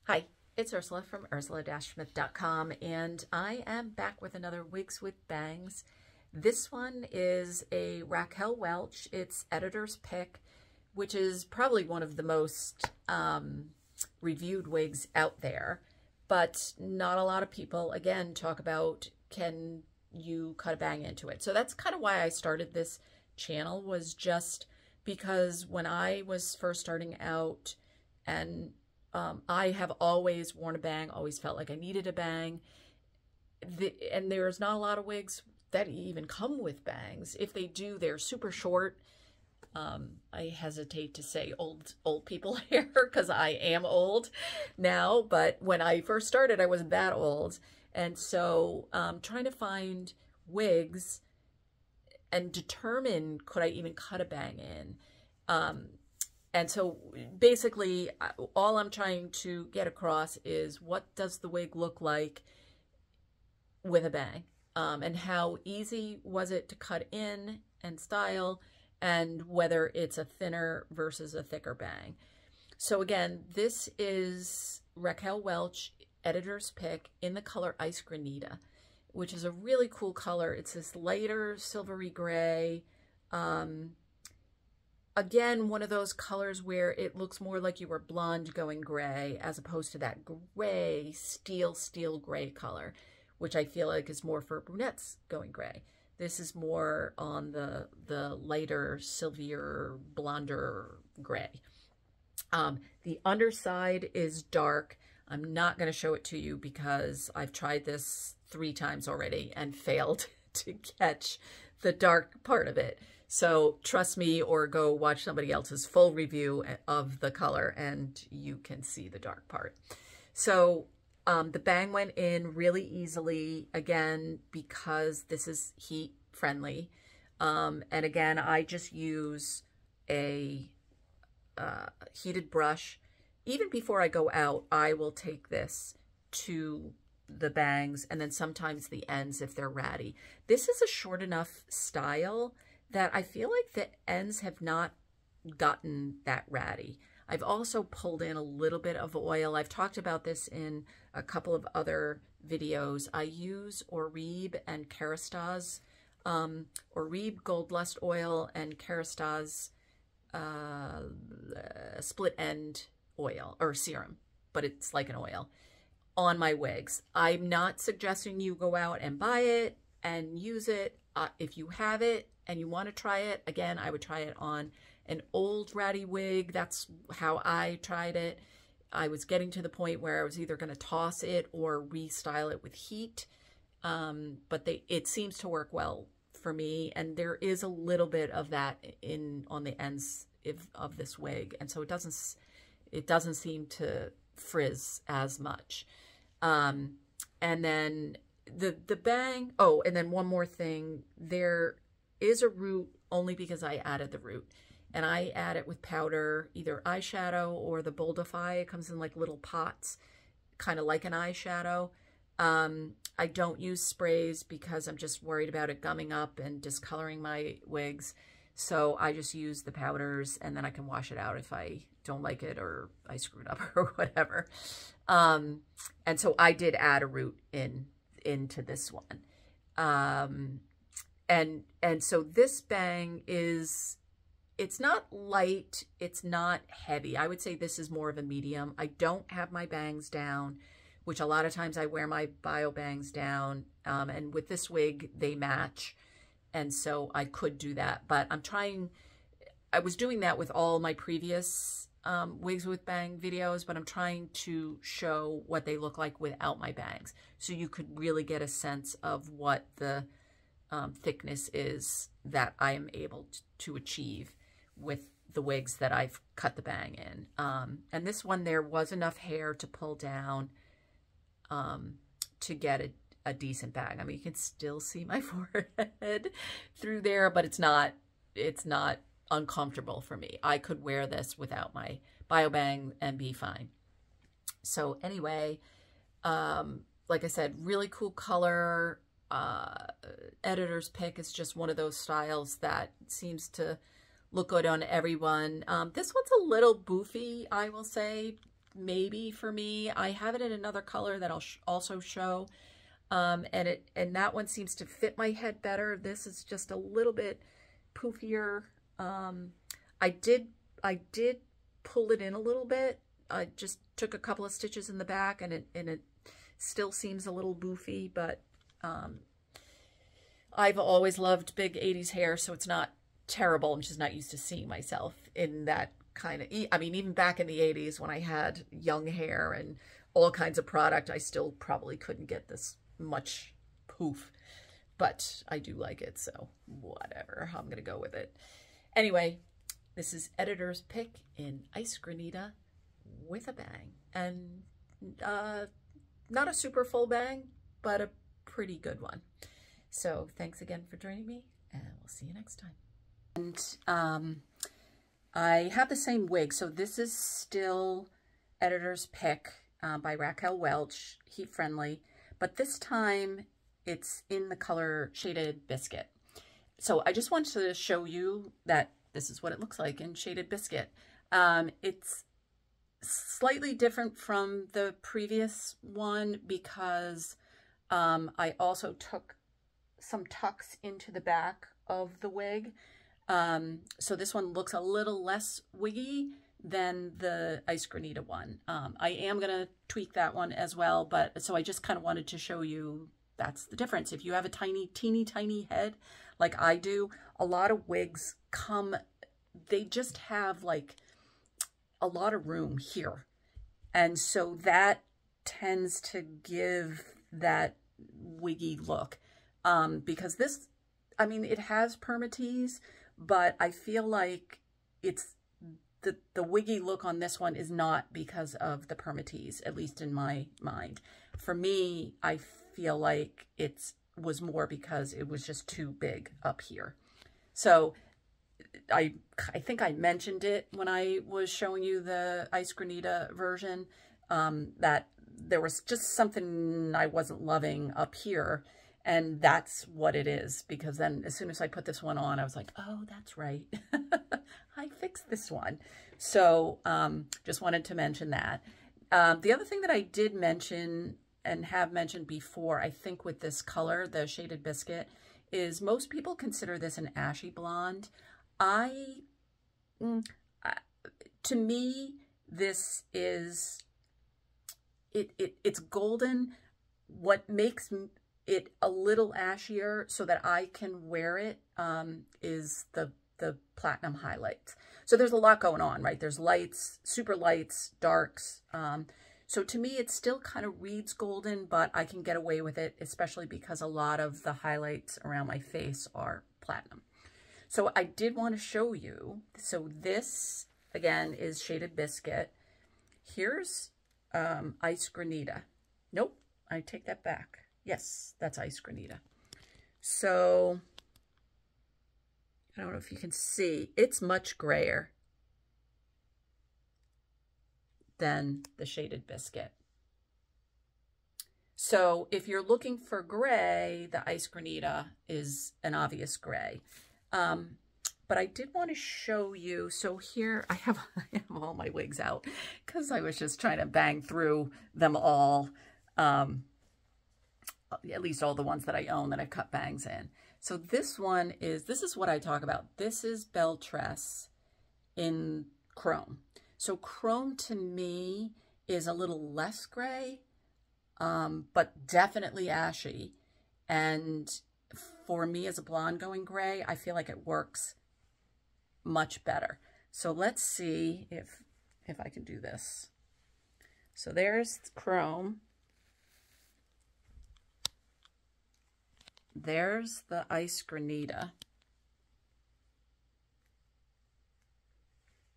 Hi, it's Ursula from ursula-smith.com, and I am back with another Wigs with Bangs. This one is a Raquel Welch. It's editor's pick, which is probably one of the most reviewed wigs out there, but not a lot of people, again, talk about can you cut a bang into it. So that's kind of why I started this channel, was just because when I was first starting out, and I have always worn a bang, always felt like I needed a bang. And there's not a lot of wigs that even come with bangs. If they do, they're super short. I hesitate to say old people hair because I am old now, but when I first started, I wasn't that old. And so trying to find wigs and determine, could I even cut a bang in? And so basically all I'm trying to get across is, what does the wig look like with a bang? And how easy was it to cut in and style, and whether it's a thinner versus a thicker bang. So again, this is Raquel Welch, editor's pick, in the color Ice Granita, which is a really cool color. It's this lighter silvery gray. Again, one of those colors where it looks more like you were blonde going gray, as opposed to that gray, steel gray color, which I feel like is more for brunettes going gray. This is more on the lighter, silvier, blonder gray. The underside is dark. I'm not going to show it to you because I've tried this 3 times already and failed to catch the dark part of it. So trust me, or go watch somebody else's full review of the color and you can see the dark part. So the bang went in really easily, again, because this is heat friendly. And again, I just use a heated brush. Even before I go out, I will take this to the bangs and then sometimes the ends if they're ratty. This is a short enough style that I feel like the ends have not gotten that ratty. I've also pulled in a little bit of oil. I've talked about this in a couple of other videos. I use Oribe and Kerastase, Oribe Gold Lust Oil and Kerastase split end oil or serum, but it's like an oil, on my wigs. I'm not suggesting you go out and buy it and use it. If you have it and you want to try it, again, I would try it on an old ratty wig. That's how I tried it. I was getting to the point where I was either going to toss it or restyle it with heat. But it seems to work well for me. And there is a little bit of that on the ends of this wig. And so it doesn't seem to frizz as much. And then the bang, oh, and then one more thing, there is a root only because I added the root. And I add it with powder, either eyeshadow or the Boldify. It comes in like little pots, kind of like an eyeshadow. I don't use sprays because I'm just worried about it gumming up and discoloring my wigs. So I just use the powders, and then I can wash it out if I don't like it or I screwed up or whatever. And so I did add a root into this one. And so this bang is, it's not light, it's not heavy. I would say this is more of a medium. I don't have my bangs down, which a lot of times I wear my bio bangs down. And with this wig, they match. And so I could do that, but I was doing that with all my previous wigs with bang videos, but I'm trying to show what they look like without my bangs. So you could really get a sense of what the thickness is that I am able to achieve with the wigs that I've cut the bang in. And this one, there was enough hair to pull down to get a decent bang. I mean, you can still see my forehead through there, but it's not uncomfortable for me. I could wear this without my bio bang and be fine. So anyway, like I said, really cool color. Editor's pick is just one of those styles that seems to look good on everyone. This one's a little boofy, I will say. maybe for me. I have it in another color that I'll also show. And that one seems to fit my head better. This is just a little bit poofier. I did pull it in a little bit. I just took a couple of stitches in the back, and it still seems a little boofy, but I've always loved big 80s hair, so it's not terrible. I'm just not used to seeing myself in that kind of, I mean, even back in the 80s when I had young hair and all kinds of product, I still probably couldn't get this much poof, but I do like it, so whatever, I'm gonna go with it. Anyway, this is Editor's Pick in Ice Granita with a bang, and not a super full bang, but a pretty good one. So thanks again for joining me, and we'll see you next time. And I have the same wig, so this is still Editor's Pick by Raquel Welch, heat friendly, but this time it's in the color Shaded Biscuit. So I just wanted to show you that this is what it looks like in Shaded Biscuit. It's slightly different from the previous one because I also took some tucks into the back of the wig. So this one looks a little less wiggy than the Ice Granita one. I am going to tweak that one as well, but so I just kind of wanted to show you that's the difference. If you have a teeny tiny head like I do, a lot of wigs they just have like a lot of room here. And so that tends to give that wiggy look. Because this, I mean, it has permatease, but I feel like it's the wiggy look on this one is not because of the permatease, at least in my mind. For me, I feel like it was more because it was just too big up here. So I think I mentioned it when I was showing you the Ice Granita version, that there was just something I wasn't loving up here. And that's what it is, because then as soon as I put this one on, I was like, oh, that's right. I fixed this one. So just wanted to mention that. The other thing that I did mention and have mentioned before, I think with this color, the Shaded Biscuit, is most people consider this an ashy blonde. To me, this is, it's golden. What makes it a little ashier so that I can wear it is the platinum highlights. So there's a lot going on, right? There's lights, super lights, darks. So to me, it still kind of reads golden, but I can get away with it, especially because a lot of the highlights around my face are platinum. So I did want to show you. So this, again, is Shaded Biscuit. Here's Ice Granita. Nope, I take that back. Yes, that's Ice Granita. So I don't know if you can see, it's much grayer than the Shaded Biscuit. So if you're looking for gray, the Ice Granita is an obvious gray. But I did want to show you, so here I have all my wigs out because I was just trying to bang through them all, at least all the ones that I own that I've cut bangs in. So this is what I talk about. This is Belle Tress in chrome. So chrome to me is a little less gray, but definitely ashy. And for me as a blonde going gray, I feel like it works much better. So let's see if I can do this. So there's chrome. There's the Ice Granita.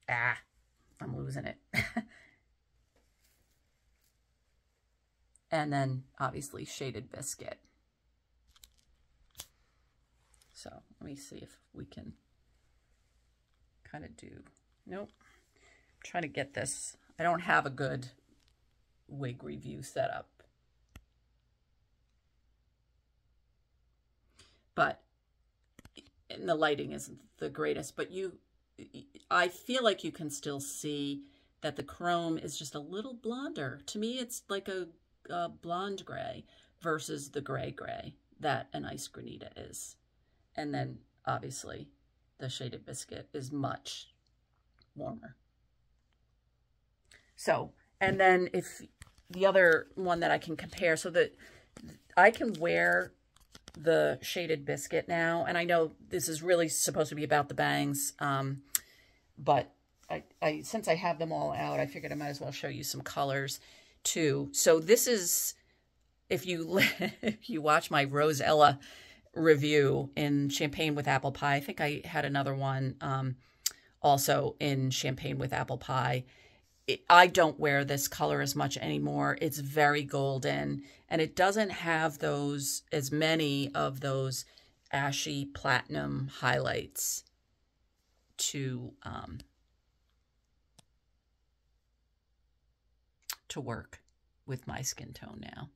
I'm losing it. And then obviously Shaded Biscuit. So let me see if we can kind of do, nope. I'm trying to get this. I don't have a good wig review set up. But and the lighting isn't the greatest, but I feel like you can still see that the chrome is just a little blonder. To me, it's like a blonde gray versus the gray that an ice granita is. And then obviously the shaded biscuit is much warmer. So, and then if the other one that I can compare, so that I can wear the shaded biscuit now, and I know this is really supposed to be about the bangs, but I since I have them all out, I figured I might as well show you some colors too. So this is, if you watch my Rosella review in Champagne with Apple Pie, I think I had another one also in Champagne with Apple Pie. I don't wear this color as much anymore. It's very golden, and it doesn't have as many of those ashy platinum highlights to work with my skin tone now.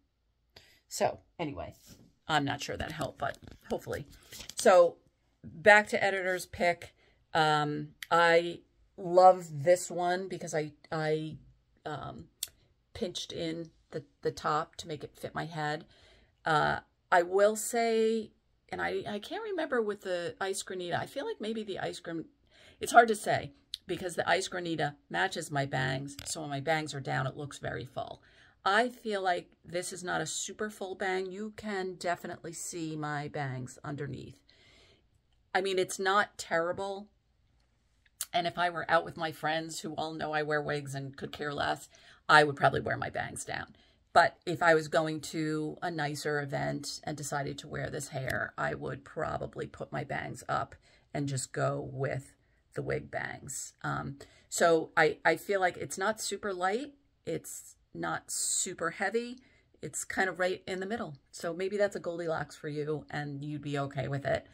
So anyway, I'm not sure that helped, but hopefully. So back to editor's pick. I love this one because I pinched in the top to make it fit my head. I will say, and I can't remember with the ice granita, I feel like maybe the ice cream, it's hard to say because the ice granita matches my bangs. So when my bangs are down, it looks very full. I feel like this is not a super full bang. You can definitely see my bangs underneath. I mean, it's not terrible. And if I were out with my friends who all know I wear wigs and could care less, I would probably wear my bangs down. But if I was going to a nicer event and decided to wear this hair, I would probably put my bangs up and just go with the wig bangs. So I feel like it's not super light. It's not super heavy. It's kind of right in the middle. So maybe that's a Goldilocks for you and you'd be okay with it.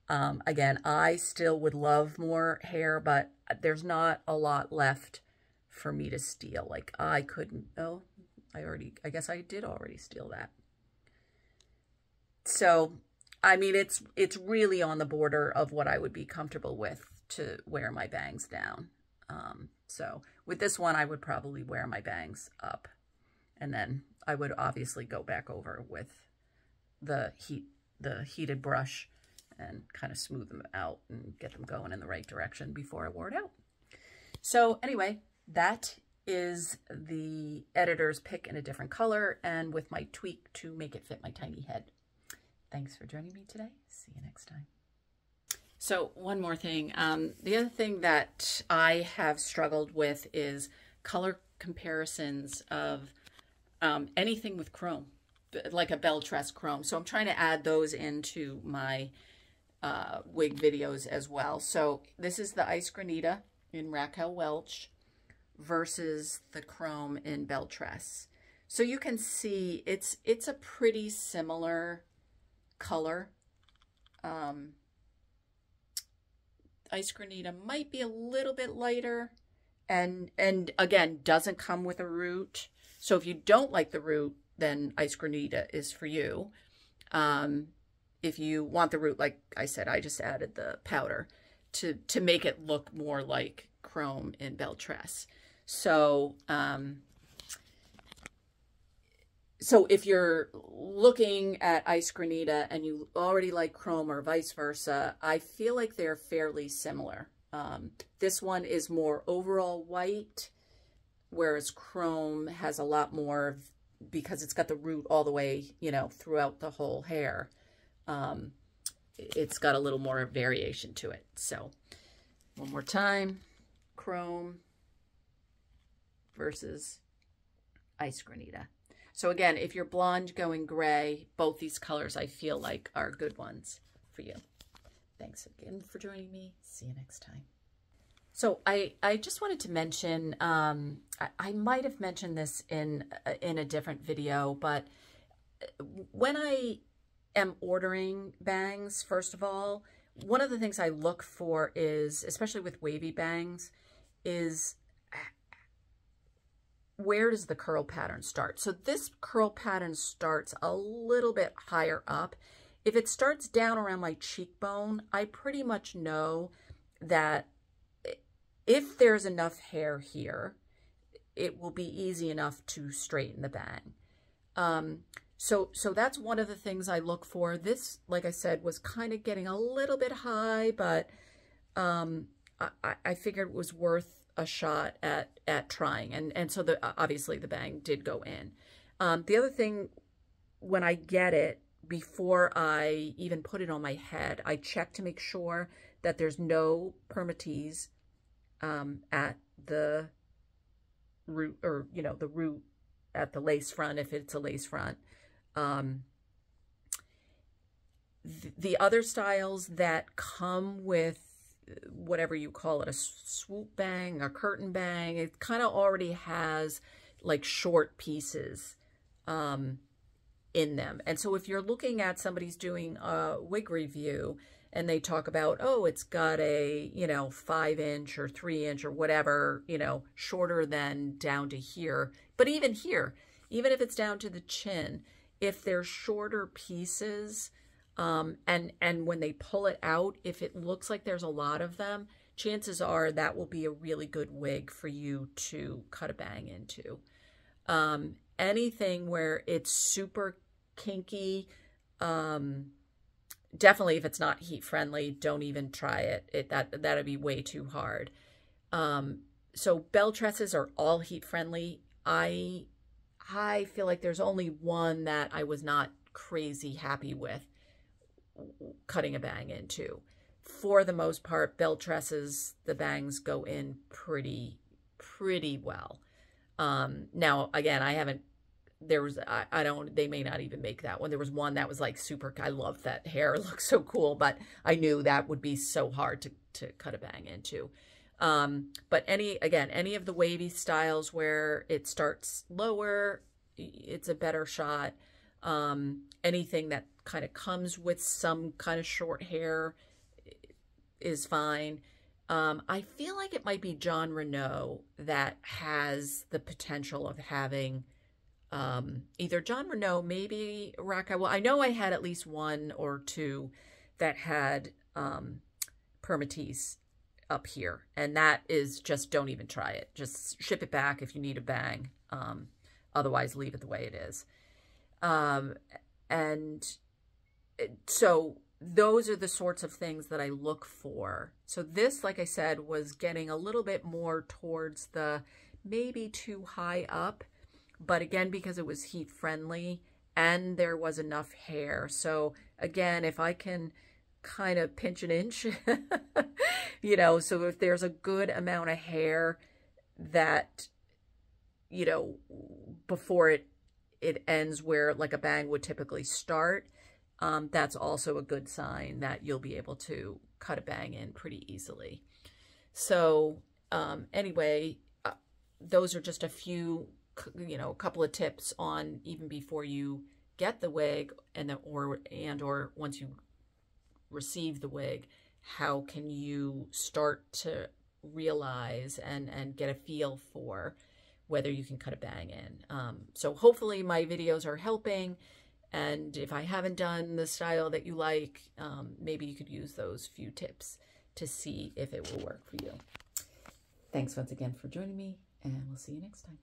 Again, I still would love more hair, but there's not a lot left for me to steal. Like I couldn't, oh, I guess I did already steal that. So, I mean, it's really on the border of what I would be comfortable with to wear my bangs down. So with this one, I would probably wear my bangs up, and then I would obviously go back over with the heated brush and kind of smooth them out and get them going in the right direction before I wore it out. So anyway, that is the editor's pick in a different color and with my tweak to make it fit my tiny head. Thanks for joining me today. See you next time. So one more thing. The other thing that I have struggled with is color comparisons of anything with chrome, like a belle tress chrome. So I'm trying to add those into my wig videos as well. So this is the Ice Granita in Raquel Welch versus the chrome in Belle Tress. So you can see it's a pretty similar color. Ice Granita might be a little bit lighter, and again, doesn't come with a root. So if you don't like the root, then Ice Granita is for you. If you want the root, like I said, I just added the powder to make it look more like chrome in Belle Tress. So, so if you're looking at Ice Granita and you already like chrome or vice versa, I feel like they're fairly similar. This one is more overall white, whereas chrome has a lot more, because it's got the root all the way, you know, throughout the whole hair. It's got a little more variation to it. So one more time, chrome versus Ice Granita. So again, if you're blonde going gray, both these colors I feel like are good ones for you. Thanks again for joining me. See you next time. So I just wanted to mention, I might have mentioned this in a different video, but when I am ordering bangs, first of all, one of the things I look for is, especially with wavy bangs, is where does the curl pattern start? So this curl pattern starts a little bit higher up. If it starts down around my cheekbone, I pretty much know that if there's enough hair here it will be easy enough to straighten the bang. So that's one of the things I look for. This, like I said, was kind of getting a little bit high, but I figured it was worth a shot at trying. And so obviously the bang did go in. The other thing, when I get it, before I even put it on my head, I check to make sure that there's no permatease at the root, or, you know, the root at the lace front, if it's a lace front. The other styles that come with whatever you call it, a swoop bang, a curtain bang, it kind of already has like short pieces in them. And so if you're looking at somebody's doing a wig review and they talk about, oh, it's got a, you know, 5-inch or 3-inch or whatever, you know, shorter than down to here. But even here, even if it's down to the chin, if they're shorter pieces, and when they pull it out, if it looks like there's a lot of them, chances are that will be a really good wig for you to cut a bang into. Anything where it's super kinky, definitely if it's not heat friendly, don't even try it. That'd be way too hard. So bell tresses are all heat friendly. I feel like there's only one that I was not crazy happy with cutting a bang into. For the most part, bell tresses, the bangs go in pretty well. Now, again, I haven't, they may not even make that one. There was one that was like super, I love that hair. It looks so cool, but I knew that would be so hard to cut a bang into. But any of the wavy styles where it starts lower, it's a better shot. Anything that kind of comes with some kind of short hair is fine. I feel like it might be John Renault that has the potential of having either John Renault, maybe Raquel. Well, I know I had at least one or two that had permatease up here, and that is just, don't even try it. Just ship it back if you need a bang. Otherwise, leave it the way it is. And so those are the sorts of things that I look for. So this, like I said, was getting a little bit more towards the maybe too high up, but again, because it was heat friendly and there was enough hair. So again, if I can kind of pinch an inch, you know, so if there's a good amount of hair that, you know, before it ends where like a bang would typically start, that's also a good sign that you'll be able to cut a bang in pretty easily. So anyway, those are just a few, you know, a couple of tips on even before you get the wig or once you receive the wig, how can you start to realize and get a feel for whether you can cut a bang in. So hopefully my videos are helping. And if I haven't done the style that you like, maybe you could use those few tips to see if it will work for you. Thanks once again for joining me, and we'll see you next time.